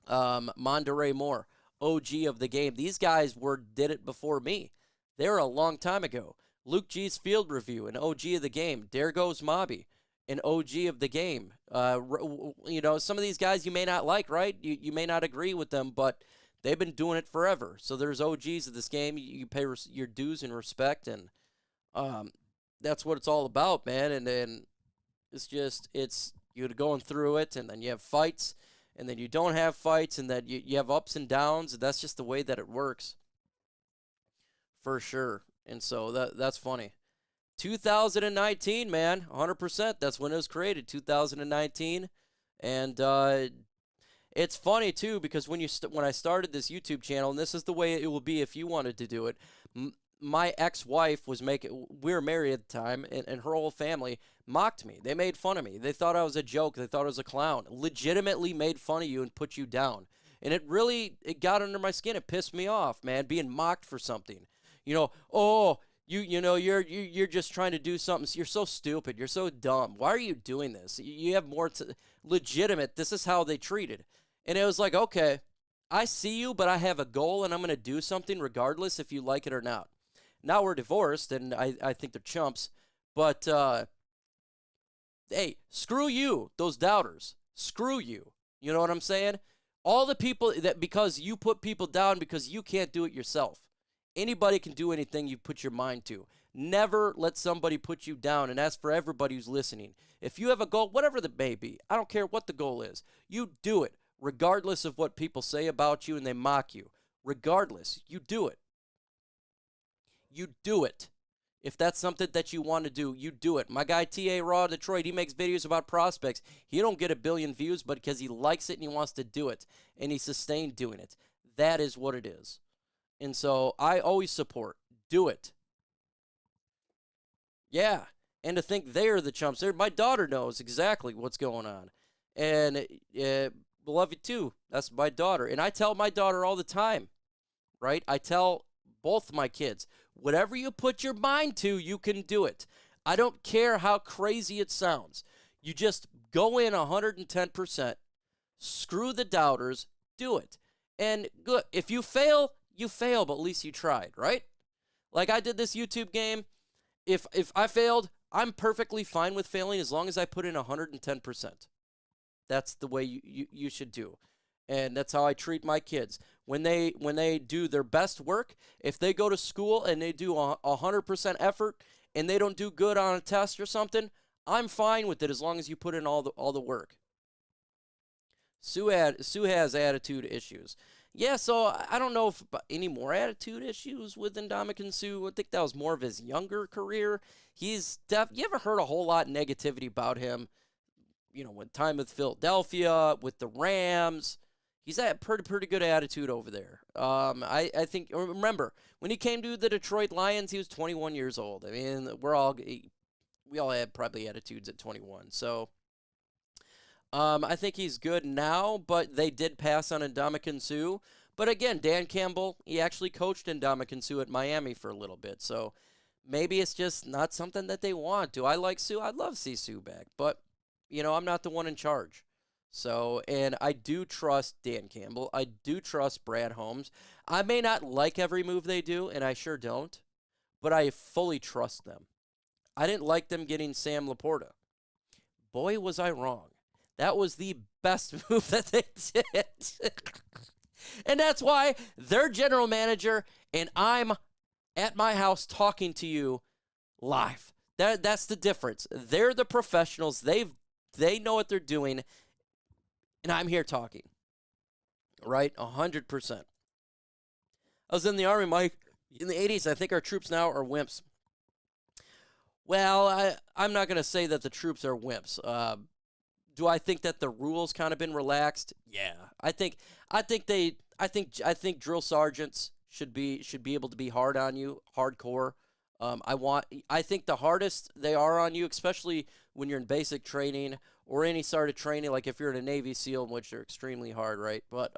Monterey Moore, OG of the game. These guys did it before me. They were a long time ago. Luke G's Field Review, an OG of the game. There goes Mobby, an OG of the game. Some of these guys you may not like, right? You may not agree with them, but they've been doing it forever. So there's OGs of this game. You pay your dues and respect, and that's what it's all about, man. And then it's you're going through it, and then you have fights, and then you don't have fights, and then you have ups and downs. And that's just the way that it works, for sure. And so that's funny. 2019, man, 100%. That's when it was created, 2019, and it's funny too because when I started this YouTube channel, and this is the way it will be if you wanted to do it. My ex-wife was we were married at the time, and her whole family mocked me. They made fun of me. They thought I was a joke. They thought I was a clown. Legitimately made fun of you and put you down. And it got under my skin. It pissed me off, man, being mocked for something. Oh, you're just trying to do something. You're so stupid. You're so dumb. Why are you doing this? You have more legitimate. This is how they treated. And it was like, okay, I see you, but I have a goal, and I'm going to do something regardless if you like it or not. Now we're divorced, and I think they're chumps. But, hey, screw you, those doubters. Screw you. You know what I'm saying? All the people because you put people down because you can't do it yourself. Anybody can do anything you put your mind to. Never let somebody put you down, and that's for everybody who's listening. If you have a goal, whatever that may be, I don't care what the goal is, you do it, regardless of what people say about you and they mock you. Regardless, you do it. You do it. If that's something that you want to do, you do it. My guy T.A. Raw Detroit, he makes videos about prospects. He don't get 1 billion views, but because he likes it and he wants to do it, and he sustained doing it. That is what it is. And so I always support. Do it. Yeah. And to think they're the chumps. My daughter knows exactly what's going on. And love you too. That's my daughter. And I tell my daughter all the time, right? I tell both my kids, whatever you put your mind to, you can do it. I don't care how crazy it sounds. You just go in 110%. Screw the doubters. Do it. And good. If you fail, you fail, but at least you tried, right? Like I did this YouTube game. If I failed, I'm perfectly fine with failing as long as I put in 110%. That's the way you should do. And that's how I treat my kids. When they do their best work, if they go to school and they do 100% effort and they don't do good on a test or something, I'm fine with it as long as you put in all the work. Sue has attitude issues. Yeah, so I don't know if any more attitude issues with Ndamukong Suh. I think that was more of his younger career. You ever heard a whole lot of negativity about him? You know, with time with Philadelphia, with the Rams. He's had pretty good attitude over there. I think, remember, when he came to the Detroit Lions, he was 21 years old. I mean, we all had probably attitudes at 21. So I think he's good now, but they did pass on Ndamukong Suh. But again, Dan Campbell, he actually coached Ndamukong Suh at Miami for a little bit. So maybe it's just not something that they want. Do I like Suh? I'd love to see Suh back. But, you know, I'm not the one in charge. So, and I do trust Dan Campbell. I do trust Brad Holmes. I may not like every move they do, and I sure don't, but I fully trust them. I didn't like them getting Sam Laporta. Boy, was I wrong. That was the best move that they did. And that's why they're general manager, and I'm at my house talking to you live. That's the difference. They're the professionals. They know what they're doing, and I'm here talking. Right? 100%. I was in the Army, Mike, in the 80s. I think our troops now are wimps. Well, I'm not going to say that the troops are wimps. Do I think that the rules kind of been relaxed? Yeah. I think drill sergeants should be able to be hard on you, hardcore. I think the hardest they are on you, especially when you're in basic training or any sort of training, like if you're in a Navy SEAL, which are extremely hard, right? But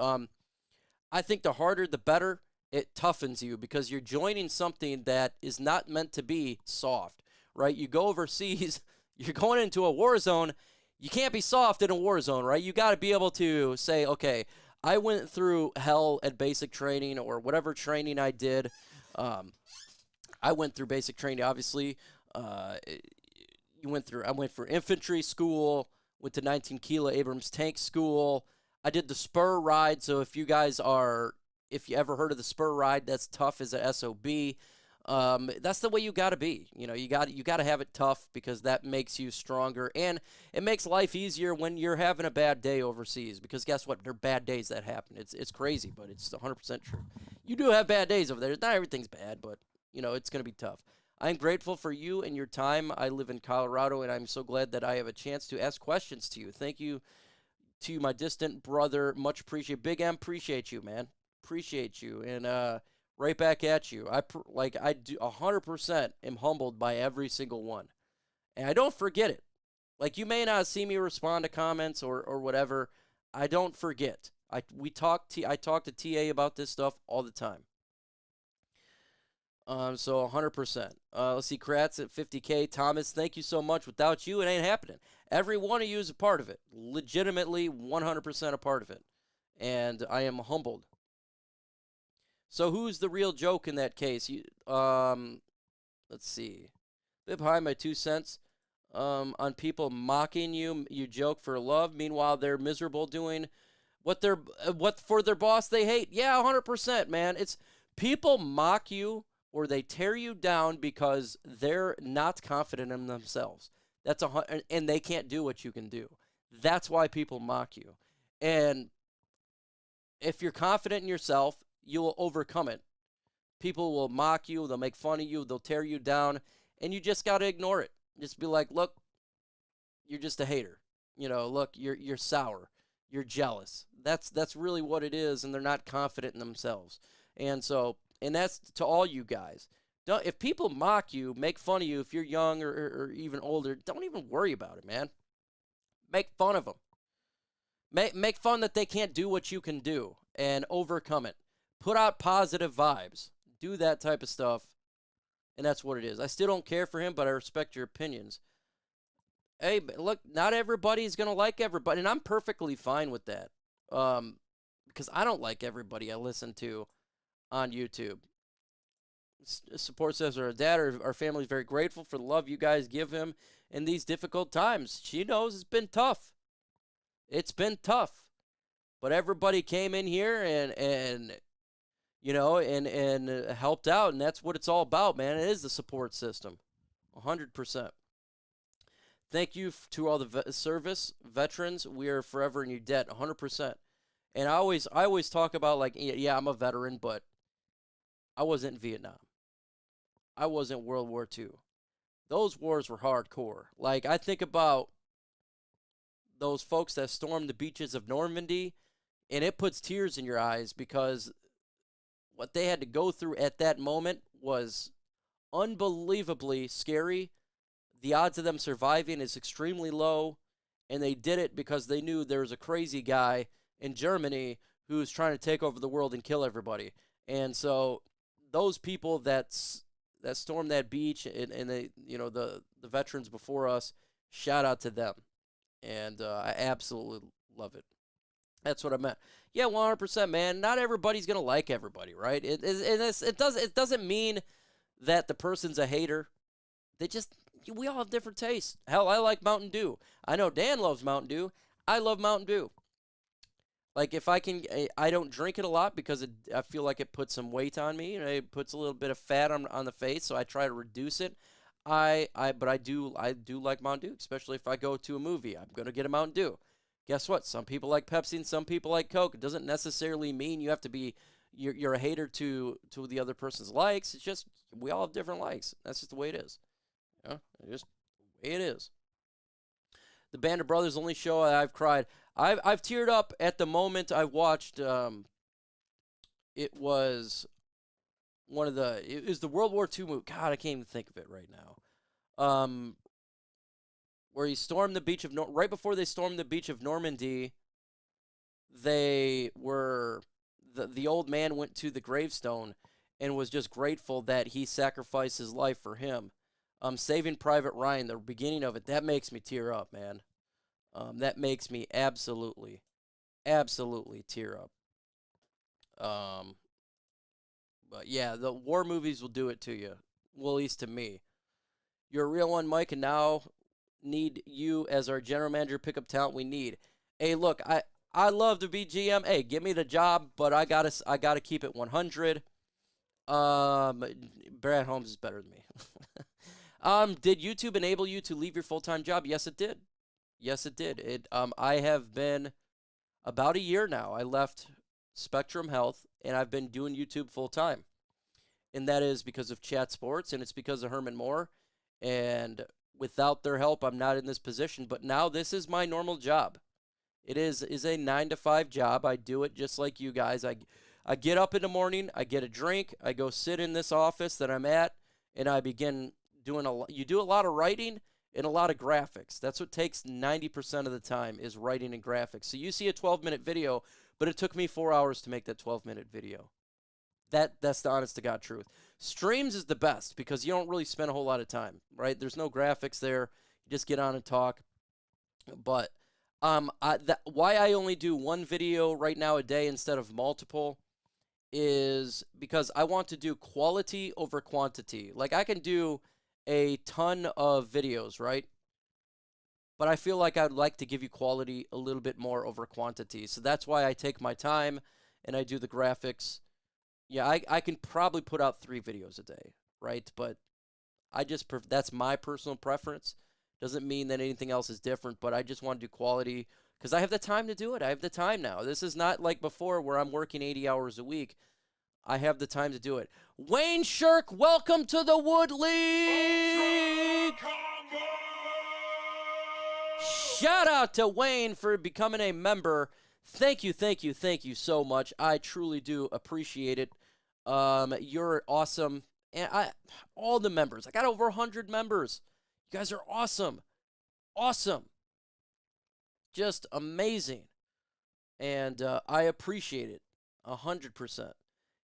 I think the harder, the better. It toughens you because you're joining something that is not meant to be soft, right? You go overseas, you're going into a war zone. You can't be soft in a war zone, right? You got to be able to say, okay, I went through hell at basic training or whatever training I did. I went through basic training, obviously. I went for infantry school, went to 19 Kilo Abrams tank school. I did the spur ride. So if you ever heard of the spur ride, that's tough as a SOB. That's the way you got to be. You know, you got to have it tough because that makes you stronger, and it makes life easier when you're having a bad day overseas. Because guess what? There are bad days that happen. It's crazy, but it's 100% true. You do have bad days over there. Not everything's bad, but you know it's going to be tough. I'm grateful for you and your time. I live in Colorado, and I'm so glad that I have a chance to ask questions to you. Thank you to my distant brother. Much appreciated. Big M, appreciate you, man. Appreciate you, and right back at you. I do 100% am humbled by every single one, and I don't forget it. Like you may not see me respond to comments or whatever. I don't forget. I talk to TA about this stuff all the time. So 100%. Let's see, Kratz at 50K. Thomas, thank you so much. Without you, it ain't happening. Every one of you is a part of it. Legitimately 100% a part of it. And I am humbled. So who's the real joke in that case? Let's see. Bit behind my 2 cents on people mocking you. You joke for love. Meanwhile, they're miserable doing what for their boss they hate. Yeah, 100%, man. It's people mock you or they tear you down because they're not confident in themselves. And they can't do what you can do. That's why people mock you. And if you're confident in yourself, you will overcome it. People will mock you. They'll make fun of you. They'll tear you down. And you just got to ignore it. Just be like, look, you're just a hater. You know, look, you're sour. You're jealous. That's really what it is. And they're not confident in themselves. And that's to all you guys. If people mock you, make fun of you, if you're young or even older, don't even worry about it, man. Make fun of them. Make fun that they can't do what you can do and overcome it. Put out positive vibes. Do that type of stuff. And that's what it is. I still don't care for him, but I respect your opinions. Hey, look, not everybody's going to like everybody. And I'm perfectly fine with that. Because I don't like everybody I listen to on YouTube. Support says our dad, our family is very grateful for the love you guys give him in these difficult times. She knows it's been tough. It's been tough. But everybody came in here and you know, and helped out, and that's what it's all about, man. It is the support system, 100%. Thank you to all the service veterans. We are forever in your debt, 100%. And I always talk about like, yeah, I'm a veteran, but I wasn't in Vietnam. I wasn't World War II. Those wars were hardcore. Like I think about those folks that stormed the beaches of Normandy, and it puts tears in your eyes because what they had to go through at that moment was unbelievably scary. The odds of them surviving is extremely low, and they did it because they knew there was a crazy guy in Germany who was trying to take over the world and kill everybody. And so those people that stormed that beach and they, the veterans before us, shout out to them. And I absolutely love it. That's what I meant. Yeah, 100%, man. Not everybody's gonna like everybody, right? It doesn't mean that the person's a hater. They just we all have different tastes. Hell, I like Mountain Dew. I know Dan loves Mountain Dew. I love Mountain Dew. Like if I can, I don't drink it a lot because I feel like it puts some weight on me. It puts a little bit of fat on the face, so I try to reduce it. But I do like Mountain Dew, especially if I go to a movie. I'm gonna get a Mountain Dew. Guess what? Some people like Pepsi and some people like Coke. It doesn't necessarily mean you have to be you're a hater to the other person's likes. It's just we all have different likes. That's just the way it is. Yeah, it's just the way it is. The Band of Brothers only show I've cried. I've teared up at the moment I watched. It was it was the World War II movie. God, I can't even think of it right now. Where he stormed the beach of right before they stormed the beach of Normandy. They were the old man went to the gravestone and was just grateful that he sacrificed his life for him. Saving Private Ryan, the beginning of it, that makes me tear up, man. That makes me absolutely tear up. But yeah, the war movies will do it to you. Well, at least to me. You're a real one, Mike, and now need you as our general manager pickup talent we need. Hey, look, I love to be GM. Hey, give me the job, but I gotta keep it 100. Brad Holmes is better than me. Did YouTube enable you to leave your full-time job? Yes, it did. Yes, it did. I have been about a year now. I left Spectrum Health, and I've been doing YouTube full-time. And that is because of Chat Sports, and it's because of Herman Moore. And without their help, I'm not in this position. But now this is my normal job. It is a 9 to 5 job. I do it just like you guys. I get up in the morning, I get a drink, I go sit in this office that I'm at, and I begin doing you do a lot of writing and a lot of graphics. That's what takes 90% of the time is writing and graphics. So you see a 12-minute video, but it took me 4 hours to make that 12-minute video. That's the honest to God truth. Streams is the best because you don't really spend a whole lot of time, right? There's no graphics there. You just get on and talk. But why I only do one video right now a day instead of multiple is because I want to do quality over quantity. Like I can do a ton of videos, right? But I feel like I'd like to give you quality a little bit more over quantity. So that's why I take my time and I do the graphics. Yeah, I can probably put out 3 videos a day, right? But that's my personal preference. Doesn't mean that anything else is different, but I just want to do quality because I have the time to do it. I have the time now. This is not like before where I'm working 80 hours a week. I have the time to do it. Wayne Shirk, welcome to the Wood League. Shout out to Wayne for becoming a member. Thank you so much. I truly do appreciate it. You're awesome. And all the members. I got over 100 members. You guys are awesome. Awesome. Just amazing. And I appreciate it 100%.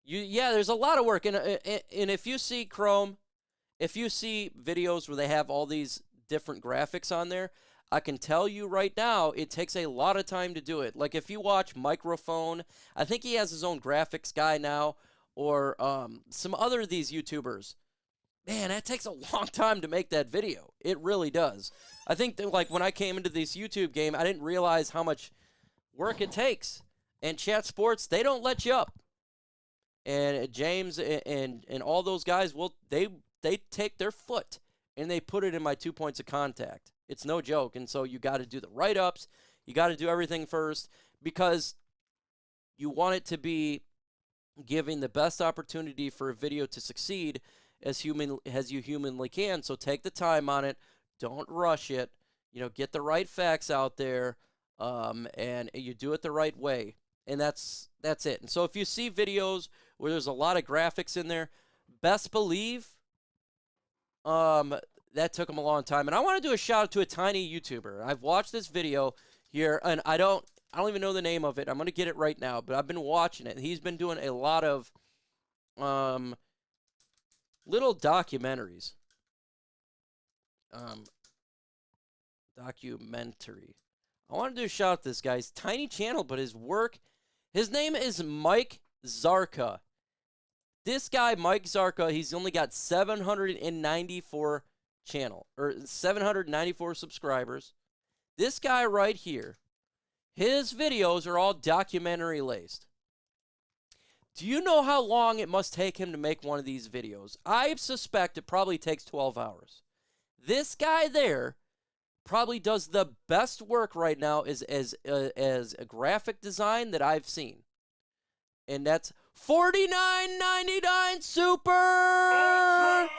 Yeah, there's a lot of work. And if you see Chrome, if you see videos where they have all these different graphics on there, I can tell you right now, it takes a lot of time to do it. Like if you watch Microphone, I think he has his own graphics guy now, or some other of these YouTubers. Man, that takes a long time to make that video. It really does. I think that, like, when I came into this YouTube game, I didn't realize how much work it takes. And Chat Sports, they don't let you up. And James and all those guys, well, they take their foot and they put it in my 2 points of contact. It's no joke. And so you got to do the write-ups. You got to do everything first because You want it to be giving the best opportunity for a video to succeed as you humanly can. So take the time on it. Don't rush it. Get the right facts out there, and you do it the right way. And that's it. And so if you see videos where there's a lot of graphics in there, best believe that took them a long time. And I want to do a shout out to a tiny YouTuber. I've watched this video here, and I don't even know the name of it. I'm going to get it right now, but I've been watching it. He's been doing a lot of little documentaries. Documentary. I want to do a shout out to this guy's tiny channel, but his name is Mike Zarka. This guy, Mike Zarka, he's only got 794 subscribers. This guy right here, his videos are all documentary laced. Do you know how long it must take him to make one of these videos? I suspect it probably takes 12 hours. This guy there probably does the best work right now as a graphic design that I've seen. And that's $49.99 super.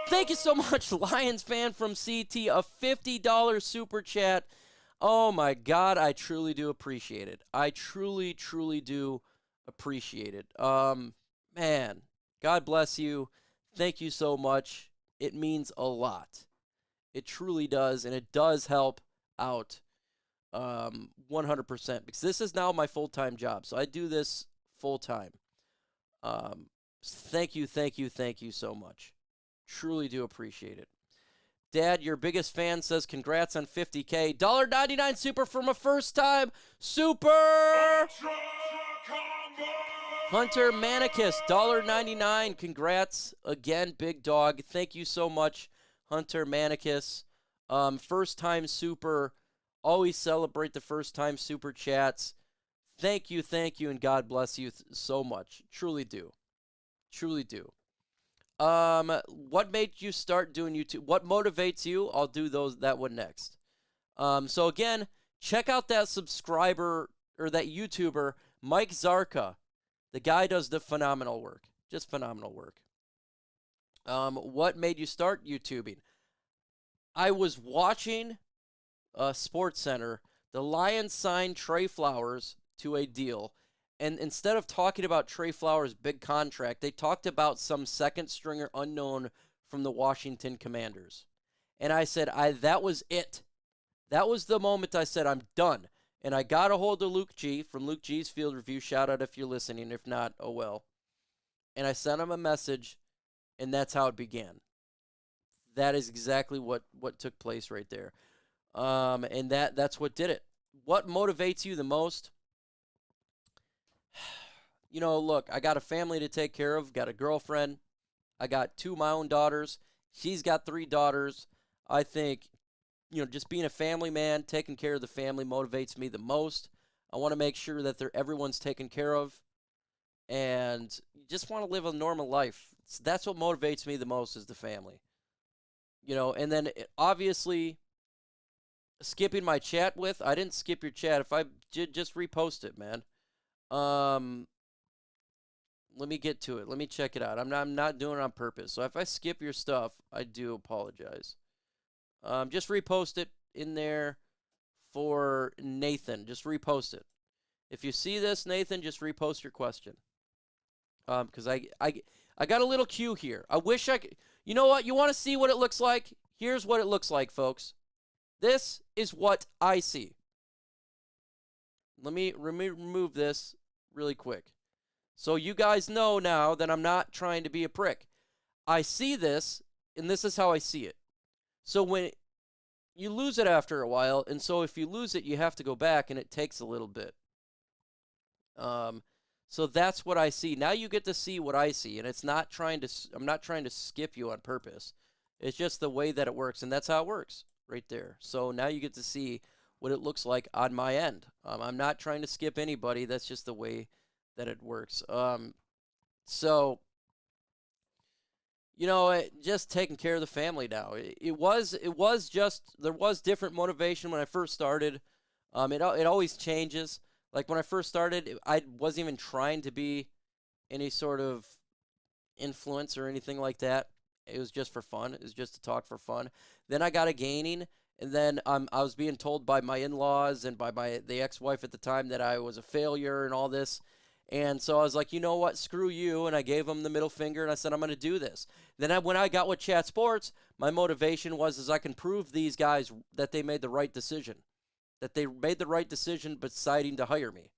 Thank you so much, Lions fan from CT, a $50 super chat. Oh my God, I truly do appreciate it. I truly, truly do appreciate it. Man, God bless you. Thank you so much. It means a lot. It truly does, and it does help out 100%, because this is now my full-time job. So I do this full-time. Thank you so much. Truly do appreciate it. Dad, your biggest fan, says congrats on 50K. $1.99 super from a first-time super. Hunter Manicus, $1.99. Congrats again, big dog. Thank you so much, Hunter Manicus. First-time super. Always celebrate the first-time super chats. Thank you, and God bless you so much. Truly do. Truly do. What made you start doing YouTube? What motivates you? I'll do that one next. So again, check out that subscriber or that YouTuber, Mike Zarka. The guy does the phenomenal work. Just phenomenal work. What made you start YouTubing? I was watching Sports Center. The Lions signed Trey Flowers to a deal. And instead of talking about Trey Flowers' big contract, they talked about some second stringer unknown from the Washington Commanders. And I said, that was it. That was the moment I said, I'm done. And I got a hold of Luke G from Luke G's Field Review. Shout out if you're listening. If not, oh well. And I sent him a message, and that's how it began. That is exactly what took place right there. And that's what did it. What motivates you the most? Look, I got a family to take care of, got a girlfriend. I got 2 of my own daughters. She's got 3 daughters. I think, just being a family man, taking care of the family motivates me the most. I want to make sure that everyone's taken care of, and just want to live a normal life. That's what motivates me the most, is the family. And then obviously skipping my chat with, I didn't skip your chat. If I did, just repost it, man. Let me get to it. Let me check it out. I'm not doing it on purpose. So if I skip your stuff, I do apologize. Just repost it in there for Nathan. Just repost it. If you see this, Nathan, just repost your question. Because I got a little cue here. I wish I could. You know what? You want to see what it looks like? Here's what it looks like, folks. This is what I see. Let me remove this really quick. So you guys know now that I'm not trying to be a prick. I see this, and this is how I see it. So when you lose it after a while, and so if you lose it, you have to go back, and it takes a little bit. So that's what I see. Now you get to see what I see, and I'm not trying to skip you on purpose. It's just the way that it works, and that's how it works right there. So now you get to see what it looks like on my end. I'm not trying to skip anybody. That's just the way that it works. So, just taking care of the family now. It was just, there was different motivation when I first started. It always changes. Like when I first started, I wasn't even trying to be any sort of influence or anything like that. It was just for fun. It was just to talk for fun. Then I got a gaining, and then I was being told by my in-laws and by the ex-wife at the time that I was a failure and all this. And so I was like, you know what, screw you, and I gave them the middle finger, and I said, I'm going to do this. Then when I got with Chat Sports, my motivation was I can prove these guys that they made the right decision, that they made the right decision by deciding to hire me.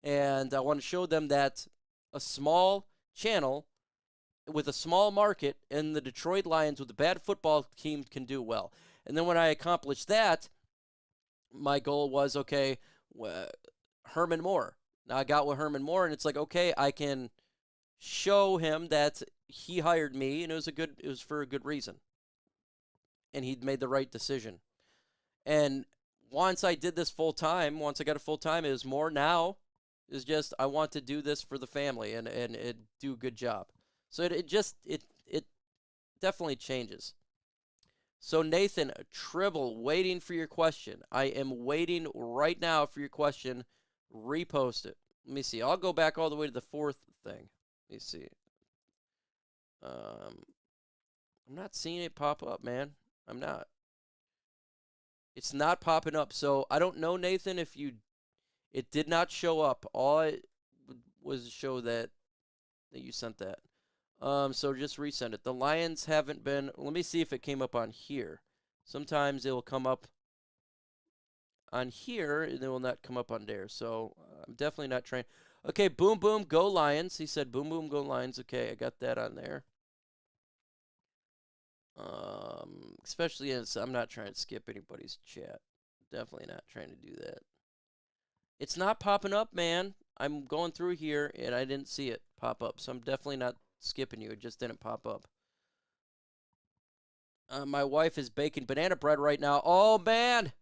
And I want to show them that a small channel with a small market and the Detroit Lions with a bad football team can do well. And then when I accomplished that, my goal was, okay, Herman Moore. Now I got with Herman Moore, and it's like, okay, I can show him that he hired me, and it was for a good reason, and he'd made the right decision. And once I did this full time, once I got it full time, it was more now. Is just I want to do this for the family and do a good job. So it definitely changes. So Nathan Tribble, waiting for your question. I am waiting right now for your question. Repost it. Let me see. I'll go back all the way to the fourth thing. Let me see. I'm not seeing it pop up, man. I'm not. It's not popping up. So I don't know, Nathan, if it did not show up. All it was show that you sent that. So just resend it. The Lions haven't been. Let me see if it came up on here. Sometimes it will come up on here, and it will not come up on there. So I'm definitely not trying. Okay, boom, boom, go Lions. He said, boom, boom, go Lions. Okay, I got that on there. Especially as I'm not trying to skip anybody's chat. Definitely not trying to do that. It's not popping up, man. I'm going through here, and I didn't see it pop up. So I'm definitely not skipping you. It just didn't pop up. My wife is baking banana bread right now. Oh, man.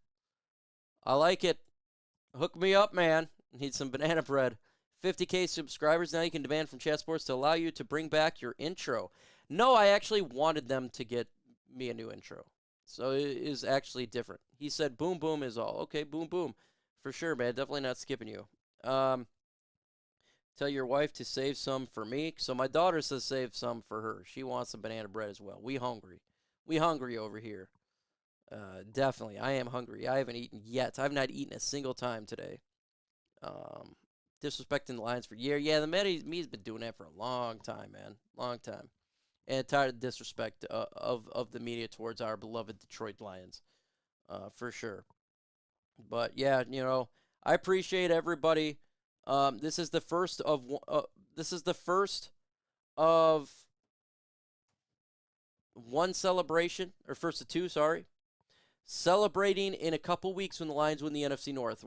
I like it. Hook me up, man. Need some banana bread. 50K subscribers. Now you can demand from Chat Sports to allow you to bring back your intro. No, I actually wanted them to get me a new intro. So it is actually different. He said boom, boom is all. Okay, boom, boom. For sure, man. Definitely not skipping you. Tell your wife to save some for me. So my daughter says save some for her. She wants some banana bread as well. We hungry. We hungry over here. Definitely. I am hungry. I haven't eaten yet. I've not eaten a single time today. Disrespecting the Lions for a year. Yeah, the me's been doing that for a long time, man. Long time. And tired of the disrespect of the media towards our beloved Detroit Lions. For sure. But, yeah, you know, I appreciate everybody. This is the first of one celebration, or first of two, sorry. Celebrating in a couple weeks when the Lions win the NFC North.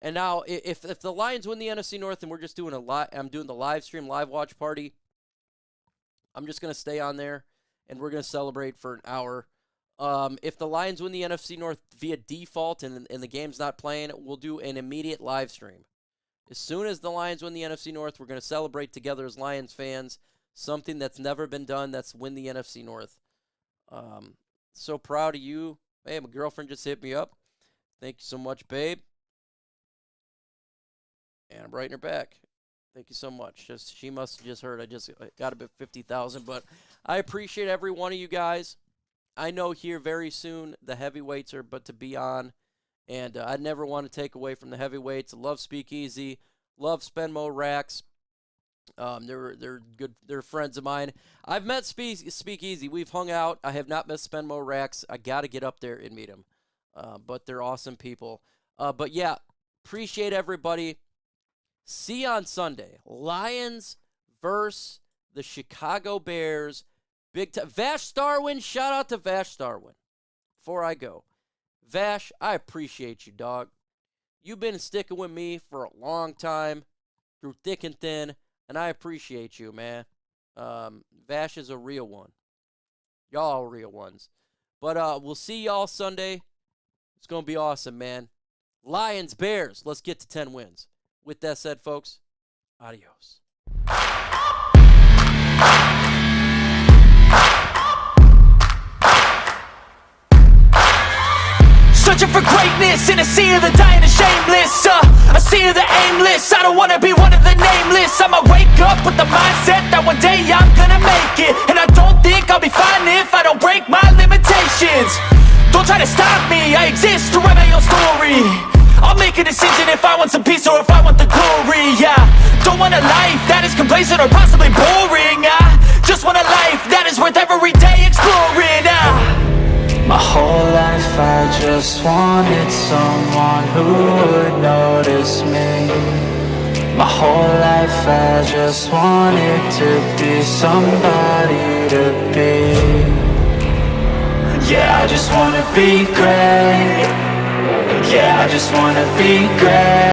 And now, if the Lions win the NFC North and we're just doing I'm doing the live stream, live watch party, I'm just going to stay on there, and we're going to celebrate for an hour. If the Lions win the NFC North via default and the game's not playing, we'll do an immediate live stream. As soon as the Lions win the NFC North, we're going to celebrate together as Lions fans, something that's never been done, that's win the NFC North. So proud of you. Hey, my girlfriend just hit me up. Thank you so much, babe. And I'm writing her back. Thank you so much. She must have just heard I just got about 50,000, but I appreciate every one of you guys. I know here very soon the heavyweights are but to be on, and I never want to take away from the heavyweights. Love Speakeasy, love Spenmo Racks. They're good. They're friends of mine. I've met Speakeasy. We've hung out. I have not met Spenmo Racks. I got to get up there and meet them. But they're awesome people. But yeah, appreciate everybody. See you on Sunday. Lions versus the Chicago Bears. Big time. Vash Starwin. Shout out to Vash Starwin. Before I go, Vash, I appreciate you, dog. You've been sticking with me for a long time, through thick and thin. And I appreciate you, man. Vash is a real one. Y'all are real ones. But we'll see y'all Sunday. It's going to be awesome, man. Lions, Bears. Let's get to 10 wins. With that said, folks, adios. searching for greatness in a sea of the dying and shameless. A sea of the aimless. I don't wanna be one of the nameless. I'ma wake up with the mindset that one day I'm gonna make it. And I don't think I'll be fine if I don't break my limitations. Don't try to stop me, I exist to write my own story. I'll make a decision if I want some peace or if I want the glory. Yeah, don't want a life that is complacent or possibly boring. I just want a life that is worth every day exploring. My whole life I just wanted someone who would notice me. My whole life I just wanted to be somebody to be. Yeah, I just wanna be great. Yeah, I just wanna be great.